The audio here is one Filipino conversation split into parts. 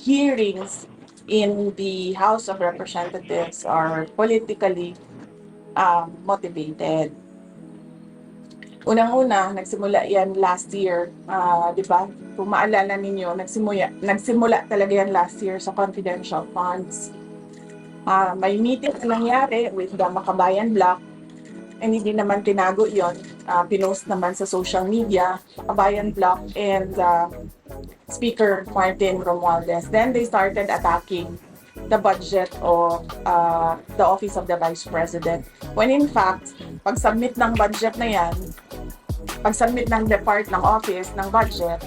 hearings in the House of Representatives are politically motivated. Unang-una, nagsimula yan last year, di ba? Kung maalala ninyo, nagsimula talaga yan last year sa confidential funds. May meeting na nangyari with the Makabayan Bloc, and hindi naman tinago yon. Pinost naman sa social media, Makabayan Bloc and Speaker Martin Romualdez. Then they started attacking the budget of the Office of the Vice President. When in fact, pag-submit ng budget na yan, pag-submit ng depart ng office ng budget,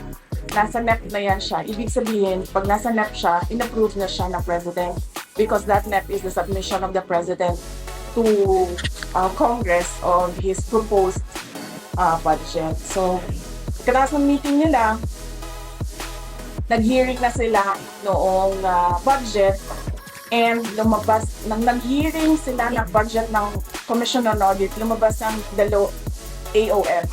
nasa NEP na yan siya. Ibig sabihin, pag nasa NEP siya, in-approve na siya ng President because that NEP is the submission of the President to Congress of his proposed budget. So, pagkatapos ng meeting nila, nag-hearing na sila noong budget and lumabas, nang nag-hearing sila ng budget ng Commission on Audit, lumabas ang AOM,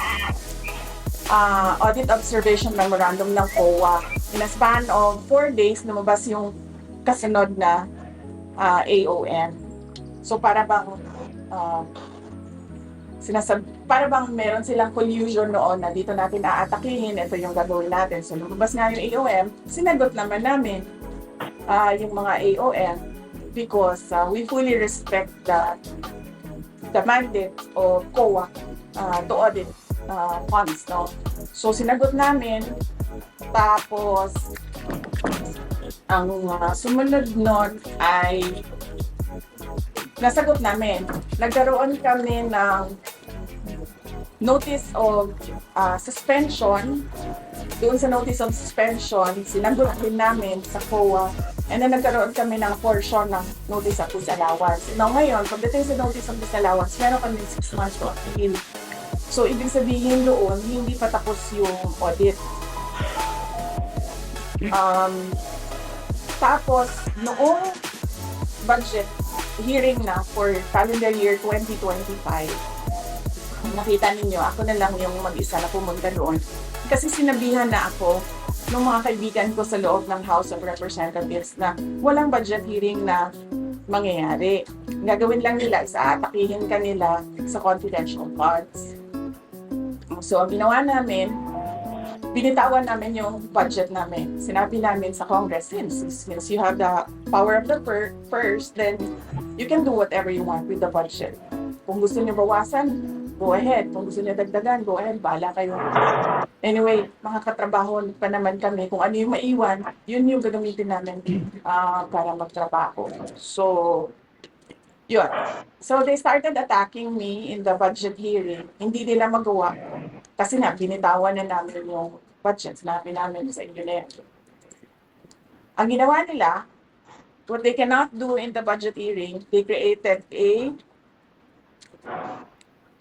Audit Observation Memorandum ng COA. In a span of 4 days, lumabas yung kasunod na AOM. So para bang para bang meron silang collusion noon na dito natin aatakihin, ito yung gagawin natin. So lumabas nga yung AOM, sinagot naman namin yung mga AOM because we fully respect the mandate of COA to audit funds, no? So sinagot namin, tapos ang sumunod nun ay nasagot namin. Nagkaroon kami ng notice of suspension. Doon sa notice of suspension, sinagot din namin sa COA. And then nagkaroon kami ng portion ng notice of disallowance. Now ngayon, pagdating sa notice of disallowance, meron kami 6 months to appeal. So ibig sabihin doon, hindi pa tapos yung audit. Tapos, noong budget hearing na for calendar year 2025, nakita ninyo, ako na lang yung mag-isa na pumunta doon. Kasi sinabihan na ako ng mga kaibigan ko sa loob ng House of Representatives na walang budget hearing na mangyayari. Gagawin lang nila, atakihin kanila sa confidential funds. So, ang ginawa namin, binitawan namin yung budget namin. Sinabi namin sa Congress, since you have the power of the purse, then you can do whatever you want with the budget. Kung gusto niyo bawasan, go ahead. Kung gusto niyo dagdagan, go ahead. Bahala kayo. Anyway, makakatrabaho pa naman kami. Kung ano yung maiwan, yun yung gagamitin namin para magtrabaho. So, yun. So, they started attacking me in the budget hearing. Hindi nila magawa. Kasi nga, binitawan na namin yung budget. Sinabi namin sa inyo na yan. Ang ginawa nila, what they cannot do in the budget hearing, they created a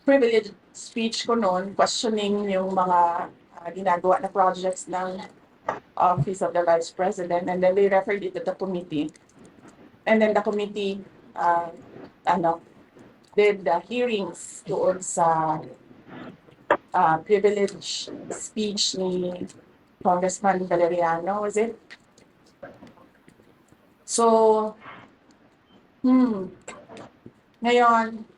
privileged speech ko noon, questioning yung mga ginagawa na projects ng Office of the Vice President, and then they referred it to the committee. And then the committee did the hearings doon sa privileged speech ni Congressman Valeriano, was it? So, ngayon,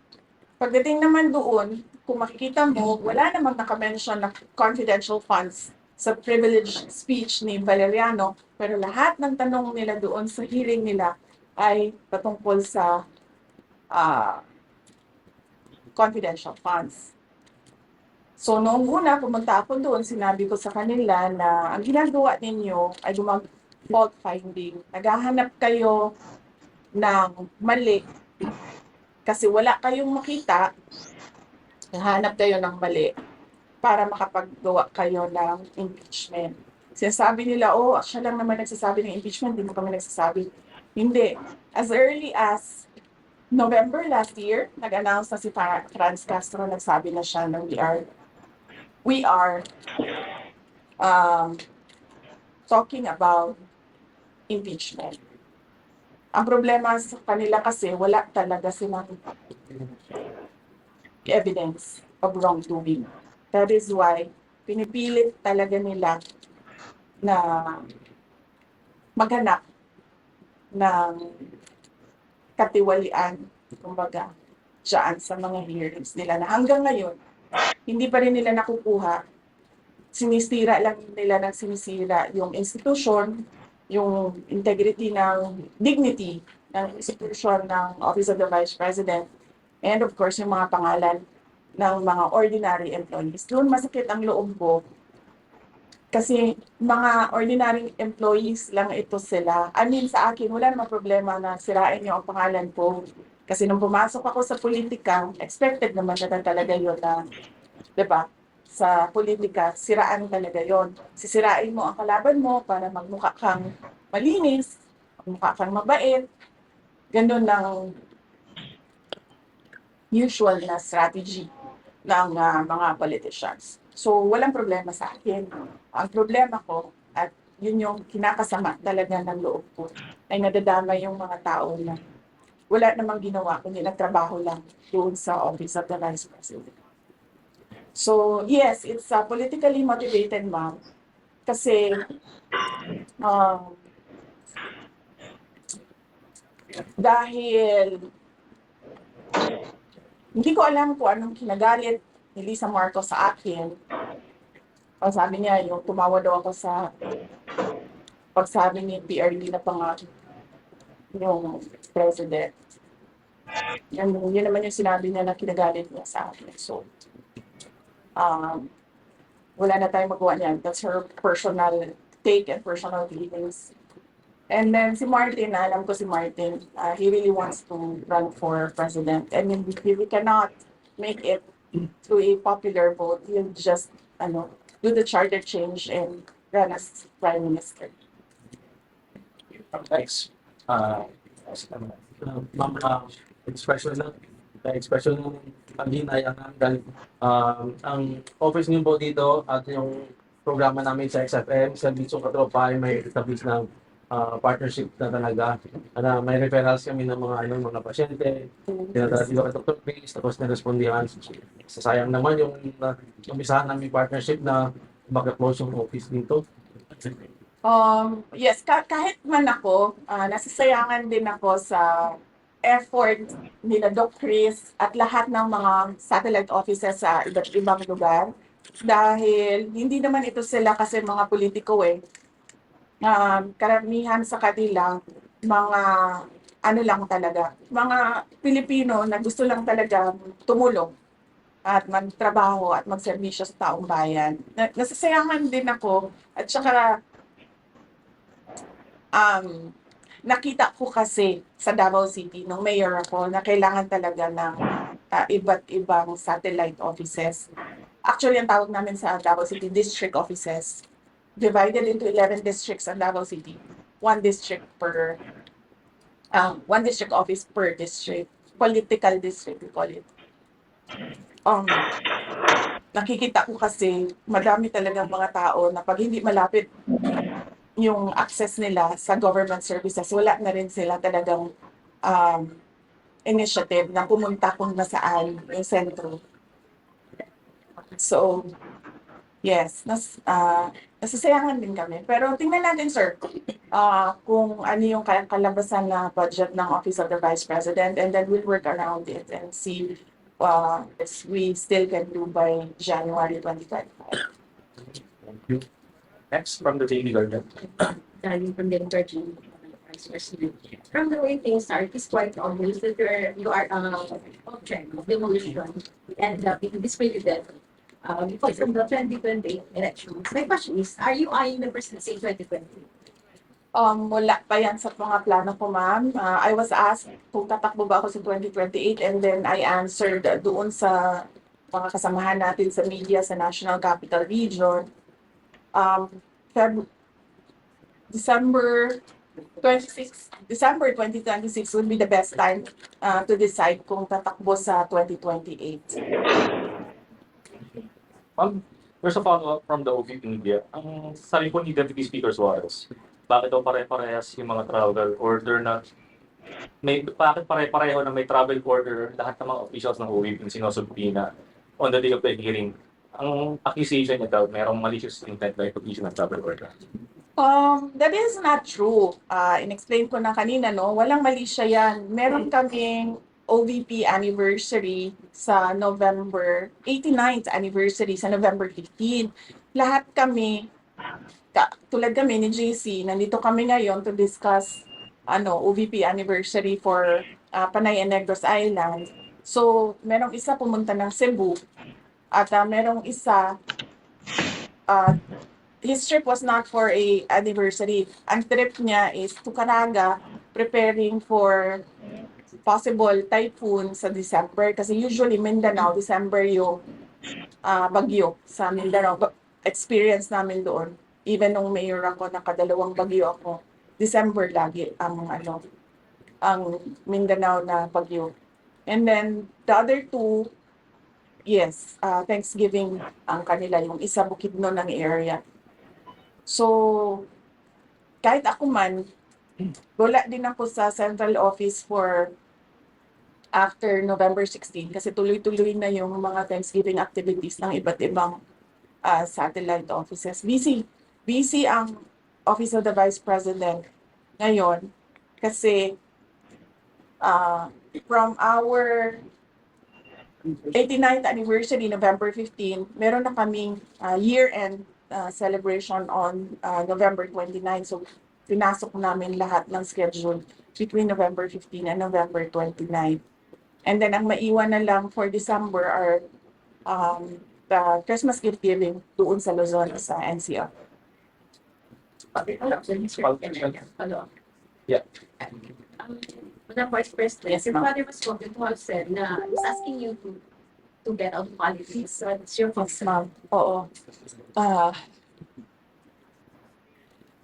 pagdating naman doon, kung makikita mo, wala namang nakamention na confidential funds sa privileged speech ni Valeriano, pero lahat ng tanong nila doon sa hearing nila ay patungkol sa confidential funds. So, noong una, pumunta ako doon, sinabi ko sa kanila na ang ginagawa ninyo ay fault finding. Naghahanap kayo ng mali kasi wala kayong makita, naghahanap kayo ng mali para makapaggawa kayo ng impeachment. Sinasabi nila, siya lang naman nagsasabi ng impeachment, hindi mo kami nagsasabi. Hindi. As early as November last year, nag-announce na si Franz Castro, nagsabi na siya na we are talking about impeachment. Ang problema sa kanila kasi wala talaga silang evidence of wrongdoing. That is why pinipilit talaga nila na maghanap ng katiwalian, kumbaga, dyan sa mga hearings nila na hanggang ngayon, hindi pa rin nila nakukuha. Sinisira lang nila ng sinisira yung institution, yung integrity ng dignity ng institution ng Office of the Vice President, and of course, yung mga pangalan ng mga ordinary employees. Doon masakit ang loob ko kasi mga ordinary employees lang ito sila. I mean, sa akin, wala namang problema na sirain niyo ang pangalan ko. Kasi nung pumasok ako sa politika, expected naman na talaga yun na, di ba? Sa politika, siraan talaga yon. Sisirain mo ang kalaban mo para magmukha kang malinis, magmukha kang mabait. Ganun ang usual na strategy ng mga politicians. So, walang problema sa akin. Ang problema ko, at yun yung kinakasama talaga ng loob ko, ay nadadama yung mga tao na wala namang ginawa, kundi nagtrabaho lang doon sa Office of the Vice President. So, yes, it's politically motivated, ma'am. Kasi, dahil hindi ko alam kung anong kinagalit ni Lisa Marcos sa akin. O sabi niya, yung tumawa daw ako sa pagsabi ni PRD na yung president. Yun naman yung sinabi niya na kinagalit niya sa akin. So, wala na tayong magawa niyan. That's her personal take and personal feelings. And then si Martin, alam ko si Martin, he really wants to run for president. And if we cannot make it through a popular vote, he'll just do the charter change and run as prime minister. Thanks. Ma'am, expression ng paghinay ang office niyo po dito at yung programa namin sa XFM, sa Bitsong Katropa ay may establish ng partnership na talaga. May referrals kami ng mga pasyente, tinatawag dito kay Dr. Chris, tapos na-respondihan. Sasayang naman yung umpisahan namin partnership na mag-close yung office dito. Yes, kahit man ako, nasisayangan din ako sa effort nila Doc Chris at lahat ng mga satellite offices sa iba't ibang lugar. Dahil hindi naman ito sila kasi mga politiko karamihan sa kanila, mga lang talaga, mga Pilipino na gusto lang talaga tumulong at magtrabaho at magserbisyo sa taong bayan. Nasasayangan din ako at saka nakita ko kasi sa Davao City nung mayor ako na kailangan talaga ng iba't ibang satellite offices. Actually, ang tawag namin sa Davao City, district offices. Divided into 11 districts in Davao City. One district office per district. Political district, we call it. Nakikita ko kasi madami talagang mga tao na pag hindi malapit yung access nila sa government services, wala na rin sila talagang initiative na pumunta kung nasaan yung sentro. So, yes, nasasayangan din kami. Pero tingnan natin, sir, kung ano yung kalabasan na budget ng Office of the Vice President, and then we'll work around it and see if we still can do by January 2025. Thank you. Next, from the Daily Guardian. From the Guardian, Vice President. From the way things are, it is quite obvious that you are object of demolition and being discredited because of the 2020 elections. My question is, are you eyeing the presidency in 2020? Wala pa yan sa mga plano ko, ma'am. I was asked kung tatakbo ba ako sa 2028 and then I answered doon sa mga kasamahan natin sa media sa National Capital Region. December 2026 would be the best time to decide kung tatakbo sa 2028. There's a follow-up from the OVP media. Ang sabi po ni Deputy Speaker Suarez, bakit daw pare-parehas yung mga travel order na bakit pare-pareho na may travel order lahat ng mga officials ng OVP yung sinusulpina on the day of the hearing? Ang accusation niya daw, mayroong malicious intent na ipag-issue ng travel order. That is not true. In-explain ko na kanina, no? Walang mali siya yan. Meron kaming OVP anniversary sa November, 89th anniversary sa November 15. Lahat kami, tulad kami ni JC, nandito kami ngayon to discuss OVP anniversary for Panay and Negros Island. So, merong isa pumunta ng Cebu at merong isa his trip was not for a anniversary. Ang trip niya is to Caraga, preparing for possible typhoon sa December. Kasi usually Mindanao, December yung bagyo sa Mindanao. Experience namin doon. Even nung mayor ako, nakadalawang bagyo ako. December lagi ang Mindanao na bagyo. And then the other two, yes, Thanksgiving ang kanila. Yung isa Bukidnon ng area. So, kahit ako man, wala din ako sa central office for after November 16 kasi tuloy-tuloy na yung mga Thanksgiving activities ng iba't ibang satellite offices. Busy ang Office of the Vice President ngayon kasi from our 89th anniversary, November 15, meron na kaming year-end celebration on November 29. So, pinasok namin lahat ng schedule between November 15 and November 29. And then, ang maiwan na lang for December are the Christmas gift giving doon sa Luzon sa NCR. Follow-up. Yeah. Madam Vice President, Yes, your ma'am. father was spoken to have said na he's asking you to get out of politics. So it's your Yes, concern. ma'am. Oo.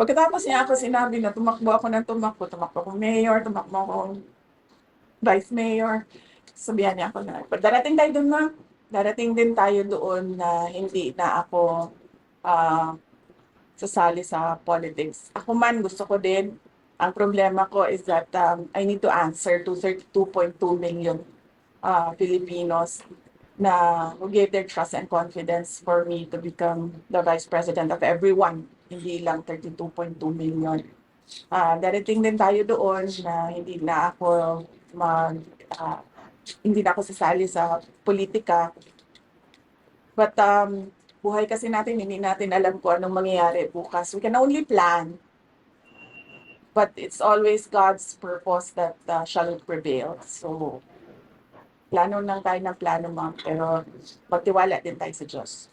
Pagkatapos niya ako sinabi na tumakbo akong mayor, tumakbo akong vice mayor, sabihan niya ako na, darating tayo doon, ma'am. Darating din tayo doon na hindi na ako sasali sa politics. Ako man, gusto ko din. Ang problema ko is that I need to answer to 32.2 million Filipinos na who gave their trust and confidence for me to become the vice president of everyone, hindi lang 32.2 million. Darating din tayo doon na hindi na ako sasali sa politika. But buhay kasi natin, hindi natin alam kung anong mangyayari bukas. We can only plan. But it's always God's purpose that shall prevail. So, plano lang tayo ng plano, ma'am. Pero magtiwala din tayo sa Diyos.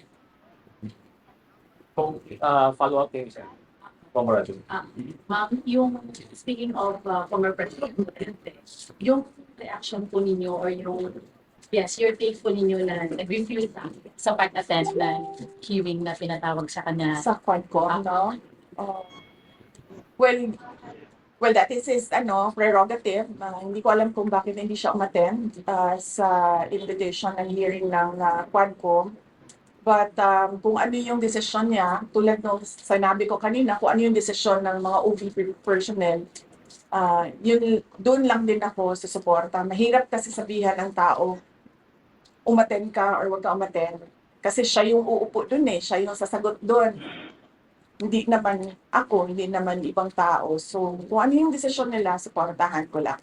Follow-up kayo, sir. Congratulations. Ma'am, yung speaking of former President Duterte, yung reaction po ninyo or yung your take po ninyo na nag-refuse sa pag-attend na hearing na pinatawag sa kanya. Sa Quadcom, no? Well, that is his prerogative. Hindi ko alam kung bakit hindi siya umattend sa invitation ng hearing ng Quadcom. But kung ano yung desisyon niya, tulad ng sinabi ko kanina, kung ano yung desisyon ng mga OVP personnel, doon lang din ako susuporta. Mahirap kasi sabihan ng tao, umattend ka or wag ka umattend. Kasi siya yung uupo doon siya yung sasagot doon. Hindi naman ako, hindi naman ibang tao. So, kung ano yung desisyon nila, suportahan ko lang.